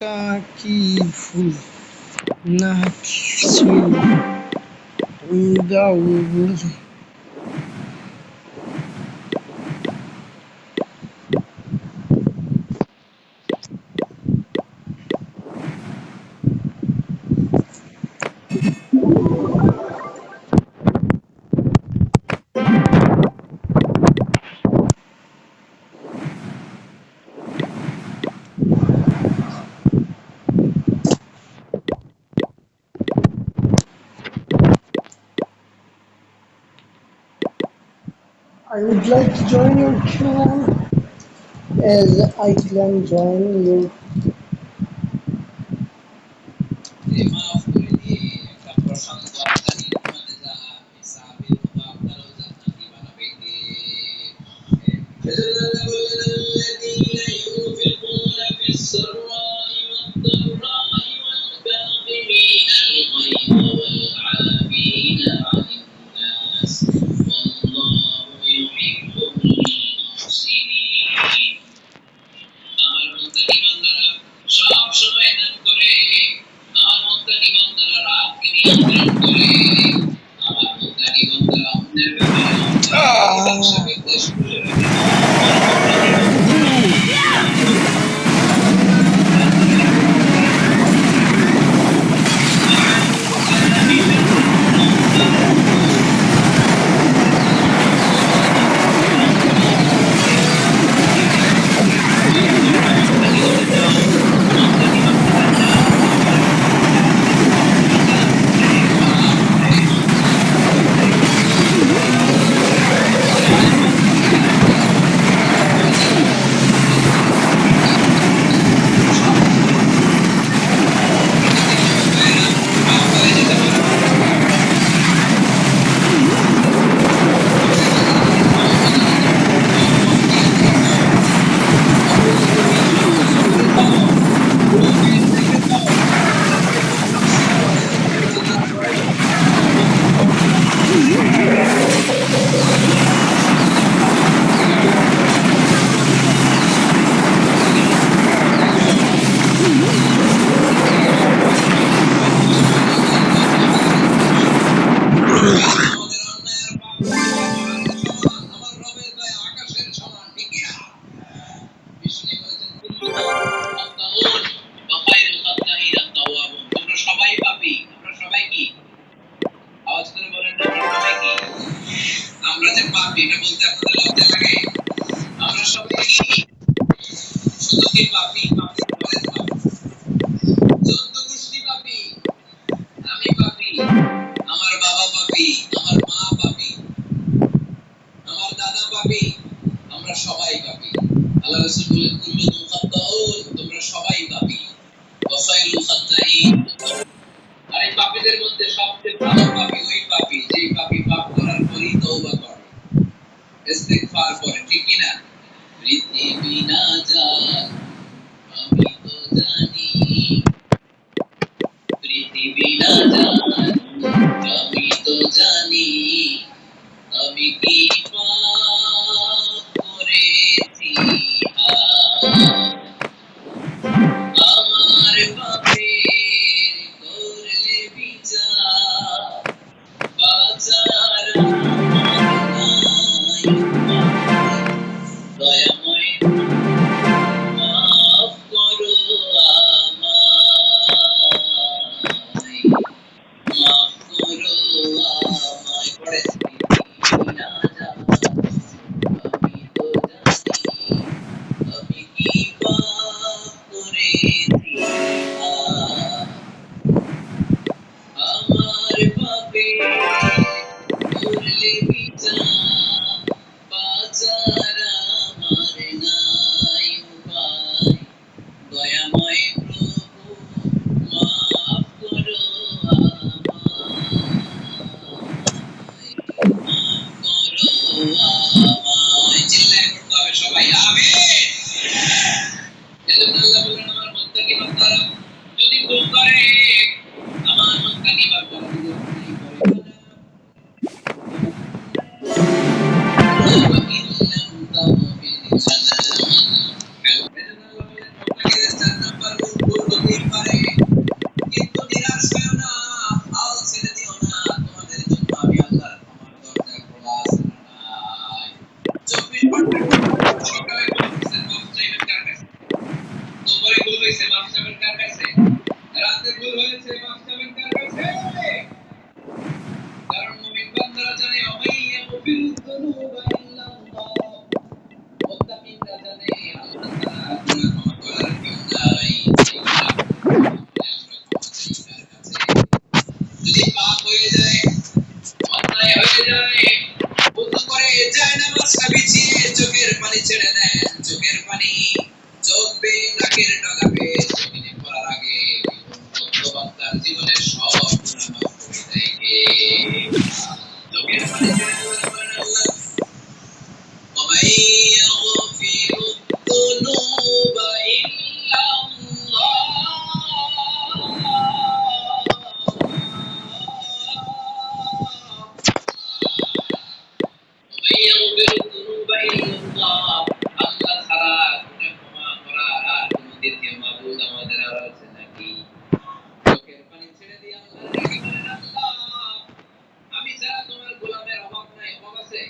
টা কি ফুল না কিছুই গাও বলে। I would like to join your clan as I can join your. মাফ করে দিয়ে একটা প্রশান্ত আত্মাহীন মনে যা সাবির মতো আপনারাও জান্নাতি বানাবে কে الذين ينفقون في السراء والضراء والكاظمين الغيظ والعافين عن الناس والله يحب المحسنين আমার মুত্তাকি বান্দারা সব সময় দান করে আমার মুত্তাকি বান্দারা রাতকে নিয়ন্ত্রণ করে আমার মুত্তাকি বান্দারা অন্যের ব্যাপারে হিংসা বিদ্বেষ করে রাখে আমরা যে পাপী এটা বলতে আপনাদের লজ্জা লাগে আমরা সবাই শুধু কি পাপী পাপী বলেন পাপী চোদ্দ গোষ্ঠী পাপী আমি পাপী আমার বাবা পাপী আমার মা পাপী আমার দাদা পাপী আমরা সবাই পাপী আল্লাহ রাসূল বলেন কুল্লুকুম খাত্তাউন তোমরা সবাই পাপী ওয়া খায়রুল খাত্তাইন আর এই পাপীদের মধ্যে সবচেয়ে ভালো পাপী ওই পাপী যেই পাপী পাপ করার পরই তওবা করে ইস্তিগফার করে ঠিক কি না পৃথিবী না জান আমি তো জানি পৃথিবী না জান আমি তো জানি আমি কি পাপ করেছি আমার পাপের করলে বিচার বাজার দয়াময় মাফ করো আমায় মাফ করো আমায় পড়ে না যা আমি তো জানি আমি কি পাপ করেছি আমার পাপে করলে বিচার বাজার আমার নাই উপায় দয়াময় প্রভু মাফ করো আমায় মাফ করো আমায় চিল্লায় পড়তে হবে সবাই আমিন এজন্য আল্লাহ বলেন আমার মুত্তাকি বান্দারা যদি ভুল করে আমার মুত্তাকি বান্দারা যদি অন্যায় করে وإن لم تغفر لنا এজন্য আল্লাহ বলেন মুত্তাকিদের 4 নাম্বার গুণ করব গেছে, মাফ চাবেন কার কাছে? রাতে ভুল হয়েছে, মাফ চাবেন কার কাছে? কারণ মুমিন বান্দারা জানে আমাইয়া মুফিরুদ দুনুবা ইল্লাল্লাহ। মুত্তাকিনরা জানে আল্লাহ ছাড়া গুনাহ ক্ষমা করার কেউ নাই। এই গুনাহ আমরা ক্ষমা চাই কার কাছে? যদি পাপ হয়ে যায়, অন্যায় হয়ে যায়, ওযু করে যায় নামাজটা বিছিয়ে চোখের পানি ছেড়ে দেন, চোখের পানি চোখ বেয়ে নাকের ডগা বেয়ে জমিনে পড়ার আগে বান্দার জীবনের সব গুনাহ মাফ করে দেয় কে? চোখের পানি ছেড়ে দেওয়ার বলেন আল্লাহ, ومن يغفر الذنوب إلا الله ومن يغفر الذنوب إلا الله আল্লাহ ছাড়া গুনাহ ক্ষমা করার আর কোনো দ্বিতীয় মাবুদ আমাদের আর আছে নাকি? চোখের পানি ছেড়ে দিয়ে আল্লাহর কাছে বলেন, আল্লাহ আমি ছাড়া তোমার গোলামের অভাব নাই, অভাব আছে?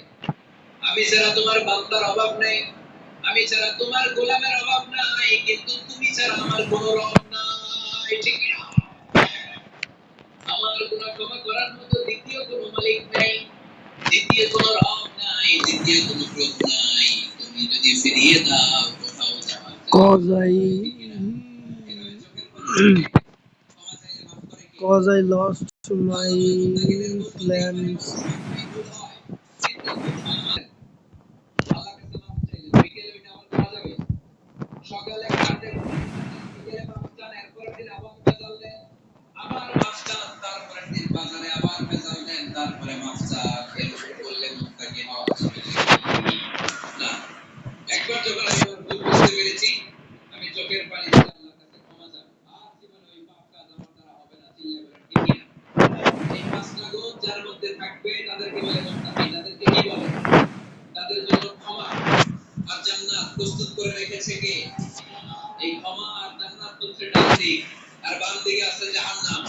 আমি ছাড়া তোমার বান্দার অভাব নাই, আমি ছাড়া তোমার গোলামের অভাব নাই, কিন্তু তুমি ছাড়া আমার কোনো রব নাই, ঠিক না? আমার গুনাহ ক্ষমা করার মতো দ্বিতীয় কোনো মালিক নাই, দ্বিতীয় কোনো রব নাই, দ্বিতীয় কোনো প্রভু নাই। তুমি যদি ফিরিয়ে দাও কোথাও যাওয়ার Cause I এভাবে চোখের পানি ছেড়ে ক্ষমা চাইলে মাফ করে কে? cause I lost my আল্লাহ বলে মুত্তাকিদের বন্ধুত্ব এখানে plans. কোনো সময় ভুল হয়, কিন্তু ভুল হয় মানে আল্লাহর কাছে মাফ চাইলে বিকেলে ওইটা আবার করা যাবে? সকালে কাজে বিকেলে মাফ চান, এরপরের দিন আবার ভেজাল দেন, আবার মাফ চান, তারপরের দিন বাজারে আবার ভেজাল দেন, তারপরে মাফ চান। এরকম করলে মুত্তাকি হওয়া যাবে না। একবার যখন আমি আমার ভুল বুঝতে পেরেছি, আমি চোখের পানি ছেড়ে আল্লাহর কাছে ক্ষমা চাবো, আর জীবনে ওই পাপ কাজ আমার দ্বারা হবে না। চিল্লায়ে বলেন ঠিক কিনা? এই পাঁচটা গুণ যার মধ্যে থাকবে তাদেরকে বলে মুত্তাকি। তাদেরকে কি বলে? তাদের জন্য ক্ষমা আর জান্নাত প্রস্তুত করে রেখেছে কে? এই ক্ষমা আর জান্নাত হচ্ছে ডান দিক, আর বাম দিকে আছে জাহান্নাম।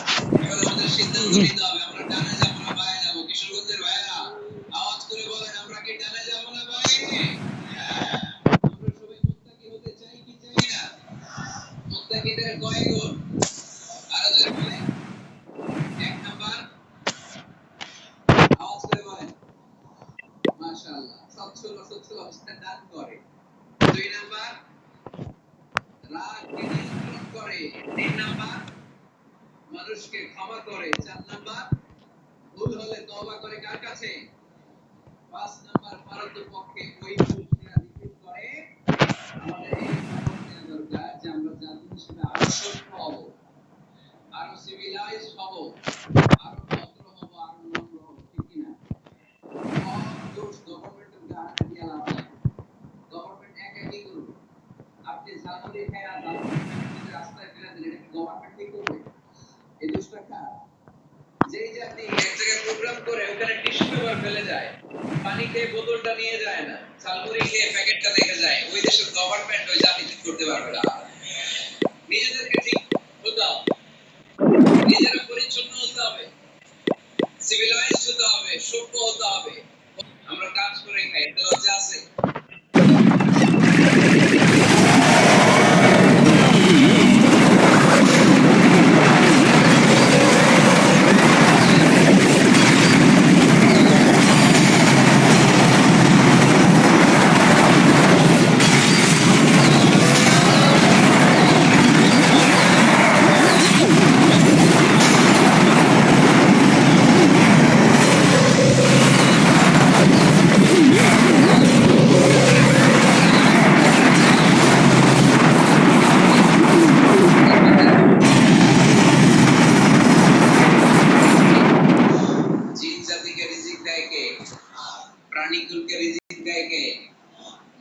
এবার আমাদের সিদ্ধান্ত নিতে হবে, আমরা ডানে যাব না বায়ে যাব। কিশোরগঞ্জের ভাইয়েরা আওয়াজ করে বলেন, আমরা কি ডানে যাব না বায়ে? আমরা সবাই মুত্তাকি হতে চাই কি চাই না? মুত্তাকিদের কয় গুণ? আরো জোরে বলেন। এক নাম্বার, আওয়াজ করে বলেন। মাশাআল্লাহ, সচ্ছল অবস্থায় দান করে। দুই নাম্বার, রাগকে নিয়ন্ত্রণ করে। তিন নাম্বার, মানুষকে ক্ষমা করে। চার নাম্বার, ভুল হলে তওবা করে কার কাছে? পাঁচ নাম্বার, পারতপক্ষে ওই ভুল সেরা রিপিট করে। আমাদের এই শপথ নেওয়া দরকার যে আমরা জাতি হিসেবে আরো সভ্য হব, আরো সিভিলাইজ হব, আরো ভদ্র হব, আরো নম্র হব, ঠিক কিনা? সব দোষ গভর্নমেন্টের গায়ে দিয়ে লাভ নাই। গভর্নমেন্ট একাই করবে। আপনি ঝালমুড়ি খায়া ঝালমুড়ি প্যাকেট রাস্তায় ফেলে দিলেন, এটা কি গভর্নমেন্ট কি করবে? এই দোষটা কার? যেই জাতি এক জায়গায় প্রোগ্রাম করে ওখানে টিস্যু পেপার ফেলে যায়, পানি খেয়ে বোতলটা নিয়ে যায় না, ঝালমুড়ি খেয়ে প্যাকেটটা রেখে যায়, ওই দেশের গভর্নমেন্ট ওই জাতি ঠিক করতে পারবে না। নিজেদেরকে ঠিক হতে হবে, নিজেরা পরিচ্ছন্ন হতে হবে, সিভিলাইজড হতে হবে, সভ্য হতে হবে। আমরা কাজ করে খাই, এতে লজ্জা আছে? জিন জাতিকে রিজিক দেয় কে? প্রাণীকুলকে রিজিক দেয় কে?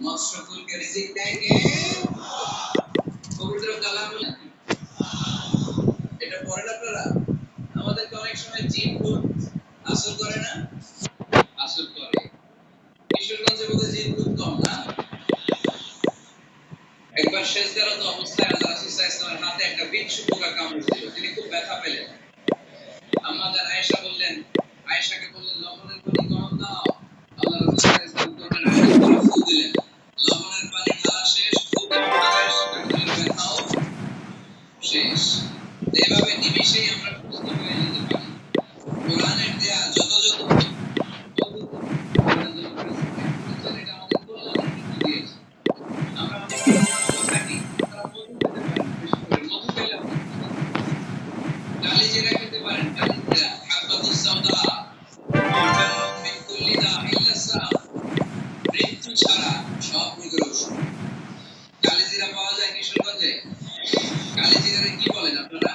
মৎস্যকুলকে রিজিক দেয় কে? পবিত্র কালামুল, এটা পড়েন আপনারা? আমাদেরকে অনেক সময় জিন ভূত আসর করে না? আসর করে। কিশোরগঞ্জে বোধহয় জিন ভূত কম না? একবার শেষদারত অবস্থায় আল্লাহ রাসূল সাল্লাল্লাহু আলাইহি ওয়াসাল্লামের হাতে একটা বিচ্ছু পোকা কামড়েছিল, তিনি খুব ব্যথা পেলেন। আম্মা জান আয়েশা বললেন, আয়েশাকে বললেন লবণের পানি গরম দাও। আল্লাহ রাসূল সাল্লাল্লাহু আলাইহি ওয়াসাল্লাম করলেন, আয়েশার উপরে ফু দিলেন। লবণের পানি ঢালা শেষ, ফু দেওয়া শেষ, এখন ব্যথাও শেষ। এভাবে নিমেষেই আমরা সুস্থ হয়ে যেতে পারি। কোরআনের দেয়া যত যত এটা আমাদের কল্যাণের জন্য দিয়েছে। আমরা অনেক থাকি তারা মধু খেতে পারেন, বেশি করে মধু খেলে কালিজিরা খেতে পারেন, কালিজিরা হাব্বাতুস সাওদা মিন কুল্লি দাইন লাসাম, মৃত্যু ছাড়া সব রোগের ওষুধ। কালিজিরা পাওয়া যায় কিশোরগঞ্জে। কালিজিরারে কি বলেন আপনারা?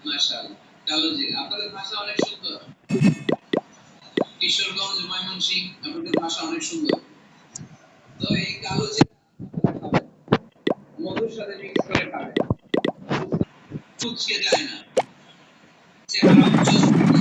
মাশাআল্লাহ, কালোজিরা। আপনাদের ভাষা অনেক সুন্দর। কিশোরগঞ্জ, ময়মনসিংহ, আপনাদের ভাষা অনেক সুন্দর। তো এই কালোজিরা মধুর সাথে মিক্স করে খাবেন, কুচকে যায় না, চেহারা উজ্জ্বল থাকে।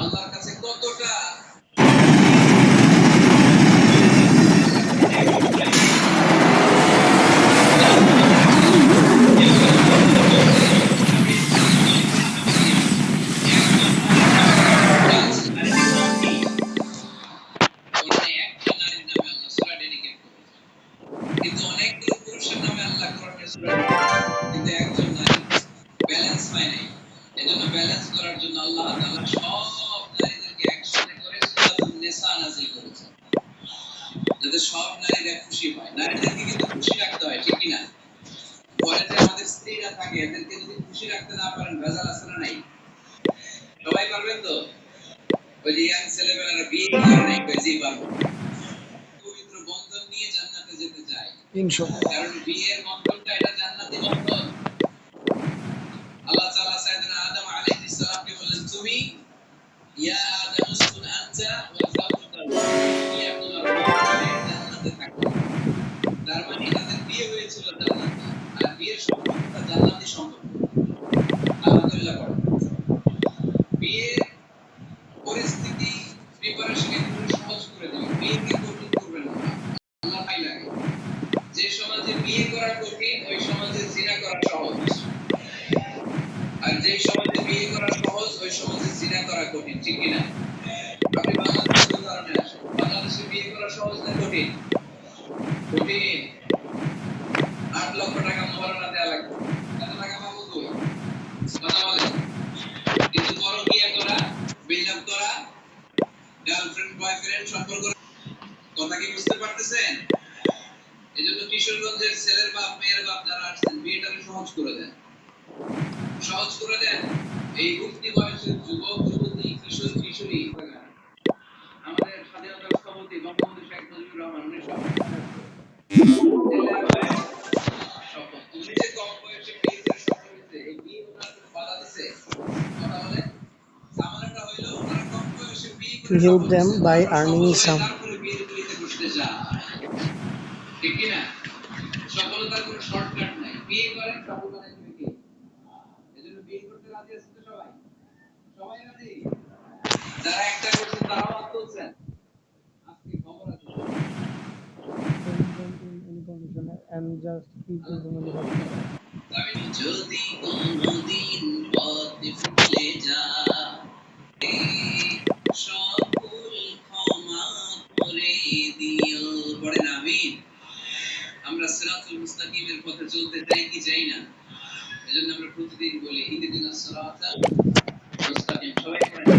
আল্লাহর কাছে কতটা একটা নারীর নামে আল্লাহ সূরা ডেডিকেট করেছেন। কিন্তু অনেকগুলো পুরুষের নামে আল্লাহ কোরআনের সূরা কিন্তু একজন নারী ব্যালেন্স পায় নাই। এজন্য ব্যালেন্স করার জন্য আল্লাহ তাআলা সব নারীদেরকে একসাথে করে সূরাতুন নিসা নাযিল করেছেন, যাতে সব নারীরা খুশি হয়। নারীদেরকে কিন্তু খুশি রাখতে হয়, ঠিক কি না? ঘরে যে আমাদের স্ত্রীরা থাকে এদেরকে যদি খুশি রাখতে না পারেন ভেজাল আছে না নাই? সবাই পারবেন তো? ওই যে ইয়াং ছেলেমেয়েরা বিয়ে করে নাই, কই জি পারবো। পবিত্র বন্ধন নিয়ে জান্নাতে যেতে চায়, ইনশাআল্লাহ। কারণ বিয়ের বন্ধনটা এটা জান্নাতি বন্ধন। আল্লাহ তাআলা সাইয়েদনা আদম আলাইহিস সালামকে বললেন, তুমি ইয়া আদম উসকুন আনতা ওয়া যাওজুকা ইয়া তোমার পরিবারে জান্নাতে থাকো। তার মানে তাদের বিয়ে হয়েছিল জান্নাতে, আর বিয়ের সম্পর্কটা জান্নাতি সম্পর্ক। আলহামদুলিল্লাহ পড়ো। বিয়ের পরিস্থিতি প্রিপারেশন একটু সহজ করে দিবেন, বিয়েকে কঠিন করবেন না। আল্লাহ পাই লাগে যে সমাজে বিয়ে করা কঠিন ওই সমাজে জিনা করা সহজ, আর যে সমাজে বিয়ে করা সহজ ওই সমাজে জিনা করা কঠিন, ঠিক কি না? আপনি বাংলাদেশের উদাহরণে আসেন, বাংলাদেশে বিয়ে করা সহজ না কঠিন? কঠিন। 8 লক্ষ টাকা মহারণা দেওয়া লাগবে, এত টাকা পাবো কই? কথা বলেন। কিন্তু পরকীয়া করা, বিল্ডআপ করা, গার্লফ্রেন্ড বয়ফ্রেন্ড সম্পর্ক, কথা কি বুঝতে পারতেছেন? এজন্য কিশোরগঞ্জের ছেলের বাপ মেয়ের বাপ যারা আসছেন বিয়েটাকে সহজ করে দেন, সহজ করে দেন। এই উঠতি বয়সের যুবক যুবতী কিশোর কিশোরী আমাদের স্বাধীনতা স্থপতি বঙ্গবন্ধু শেখ মুজিবুর রহমান উনি শপথ, উনি যে কম বয়সে বিয়েতে সফল হয়েছে, এই বিয়ে ওনার কোনো বাধা দিছে? কথা বলে সামান্যটা হইলো ওনার কম বয়সে বিয়ে করে Help সফল them হয়েছে, by তারপর earning সফল হয়ে some. তারপরে বিয়ের পিড়িতে বসতে যায়, ঠিক কি না? সফলতার কোনো শর্টকাট নাই, বিয়ে করেন সফল বানাইবে কে? এজন্য বিয়ে করতে রাজি আছেন তো সবাই? সবাই রাজি? যারা একটা করছেন তারাও হাত তুলছেন, আজকে খবর আছে। Information and just keep information. যদি কোনদিন পথে ভুলে যা সকল ক্ষমা করে দিও, পড়েন আমিন। আমরা সিরাতুল মুস্তাকিমের পথে চলতে চাই কি চাই না? এজন্য আমরা প্রতিদিন বলি ইহদিনাস সিরাতাল মুস্তাকিম। সবাই পড়েন।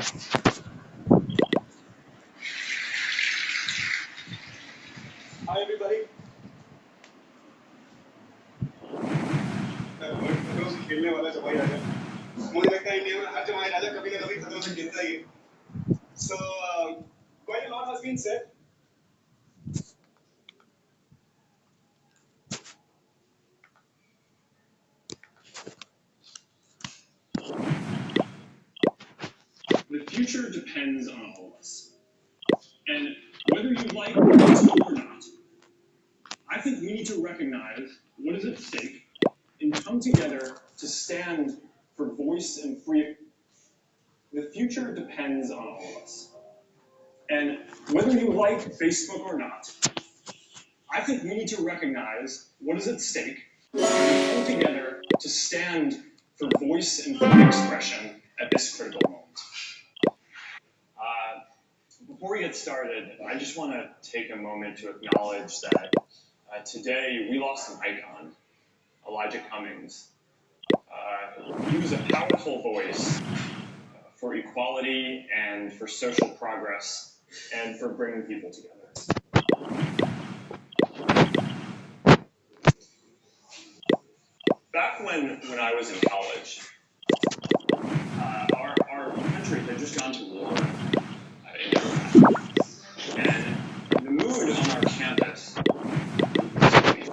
Hi everybody. खतरों से खेलने वाला जवाई राजा मुझे लगता है इंडिया में हर जवाई राजा कभी ना कभी खतरों से खेलता ही है. So quite a lot has been said. The future depends on all of us. And whether you like Facebook or not, I think we need to recognize what is at stake and come together to stand for voice and free. The future depends on all of us. And whether you like Facebook or not, I think we need to recognize what is at stake and come together to stand for voice and free expression at this critical moment. Before we get started, I just want to take a moment to acknowledge that today we lost an icon, Elijah Cummings. He was a powerful voice for equality and for social progress and for bringing people together. Back when I was in college, our country had just gone to war in Iraq. And the mood on our campus was bleak.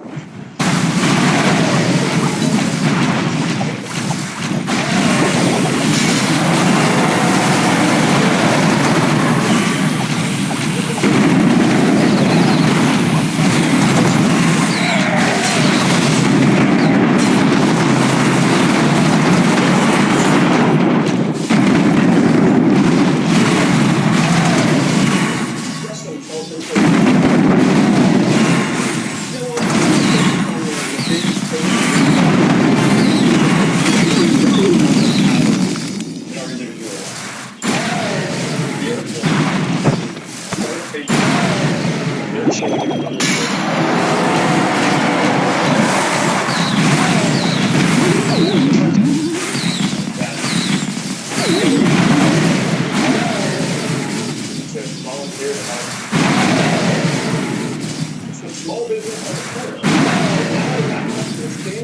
Small business entrepreneurs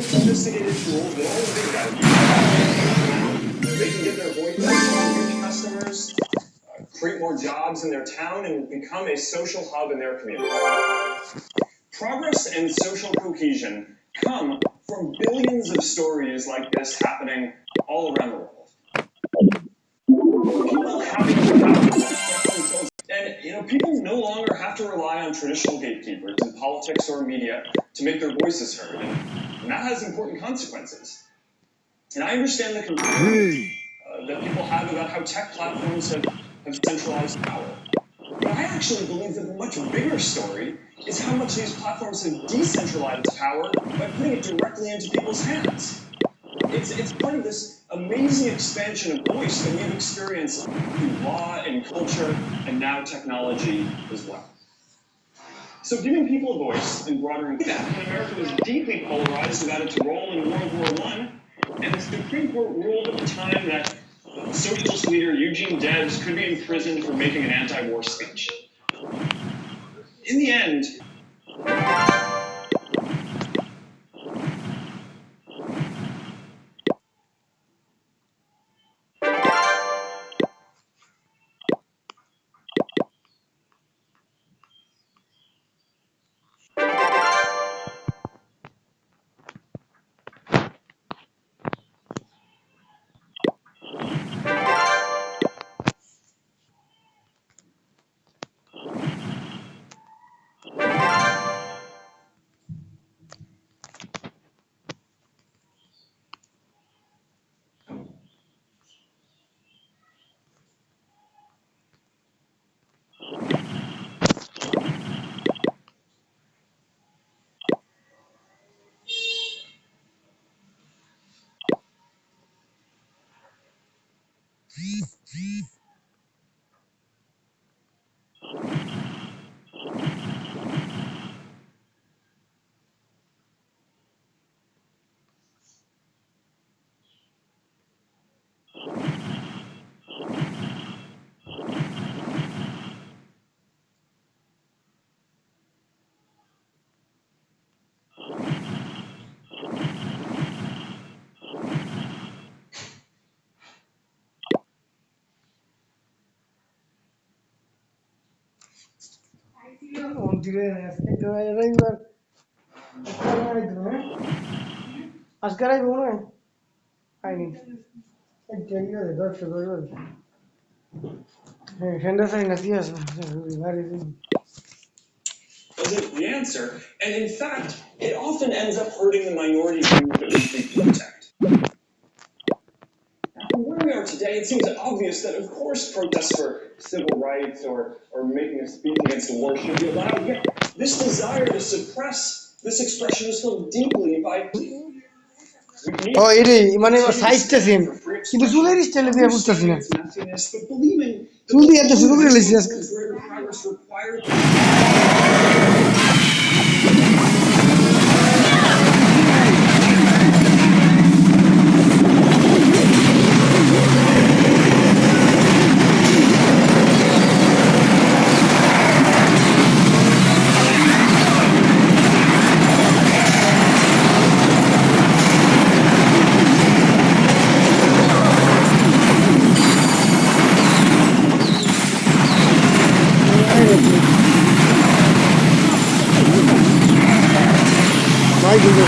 sophisticated tools that all the big guys use. They can get their voice out, reach customers, create more jobs in their town, and become a social hub in their community. Progress and social cohesion come from billions of stories like this happening all around the world. People having and people no longer have to rely on traditional gatekeepers in politics or media to make their voices heard, and that has important consequences. And I understand the concern that people have about how tech platforms have centralized power. But I actually believe that the much bigger story is how much these platforms have decentralized power by putting it directly into people's hands. It's part of this amazing expansion of voice that we've experienced through law and culture and now technology as well. So giving people a voice and broadening that when America was deeply polarized about its role in World War I, and the Supreme Court ruled at the time that socialist leader Eugene Debs could be imprisoned for making an anti-war speech. In the end, বুঝিরে আজকে তো রবিবার আজকে রাইব মনে হয় আইনি দশ রবিবার হ্যাঁ ঠান্ডা চাই না কি আছে বাড়ি Wasn't the answer, and in fact, it often ends up hurting the minority group that we seek to protect. Now, from where we are today, it seems obvious that, of course, protests for civil rights or making a speech against war should be allowed. Yet, this desire to suppress this expression is felt deeply by. ও এরে মানে সাইজটা same কিন্তু চুলের স্টাইলে দিয়ে বুঝতেছি না চুল দিয়ে এত শুরু করে লেছি আজকে ভাই বুঝে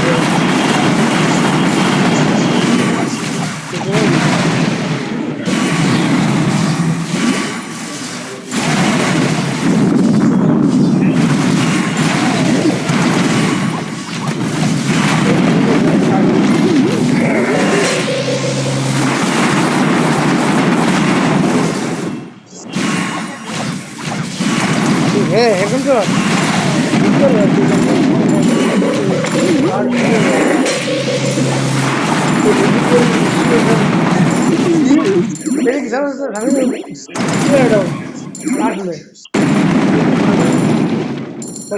হ্যাঁ এখন তো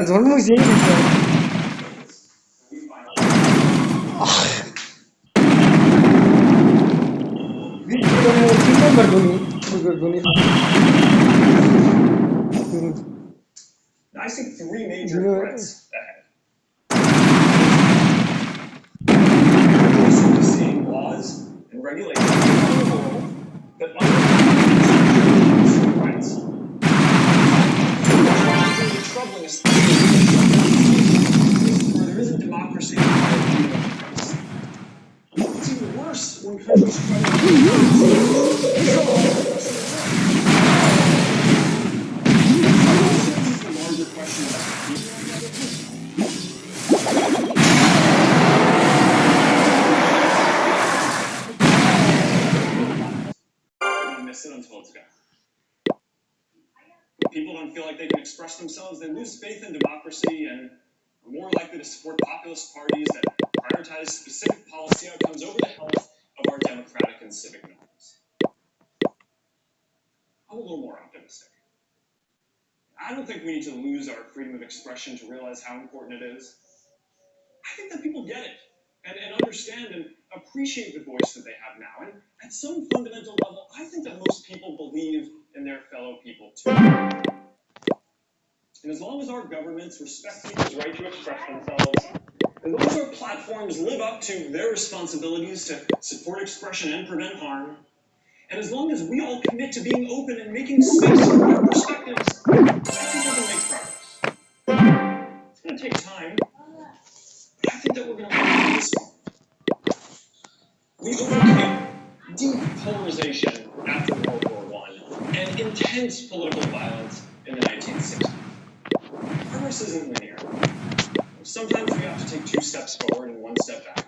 ধর্ম তিন নম্বর ধনী I see three major threats ahead. Seeing laws and regulations around the world that undermine civil rights. Really troubling us where there isn't democracy. It's even worse when countries try sit until it's gone. When people don't feel like they can express themselves, they lose faith in democracy and are more likely to support populist parties that prioritize specific policy outcomes over the health of our democratic and civic norms. I'm a little more optimistic. I don't think we need to lose our freedom of expression to realize how important it is. I think that people get it and understand and appreciate the voice that they have now. And at some fundamental level, I think that most people believe in their fellow people too. And as long as our governments respect people's right to express themselves, as long as our platforms live up to their responsibilities to support expression and prevent harm, and as long as we all commit to being open and making space for our perspectives, I think we can make progress. It's going to take time. I think that we're going to win this one. We overcame deep polarization after World War I and intense political violence in the 1960s. Progress isn't linear. Sometimes we have to take 2 steps forward and 1 step back.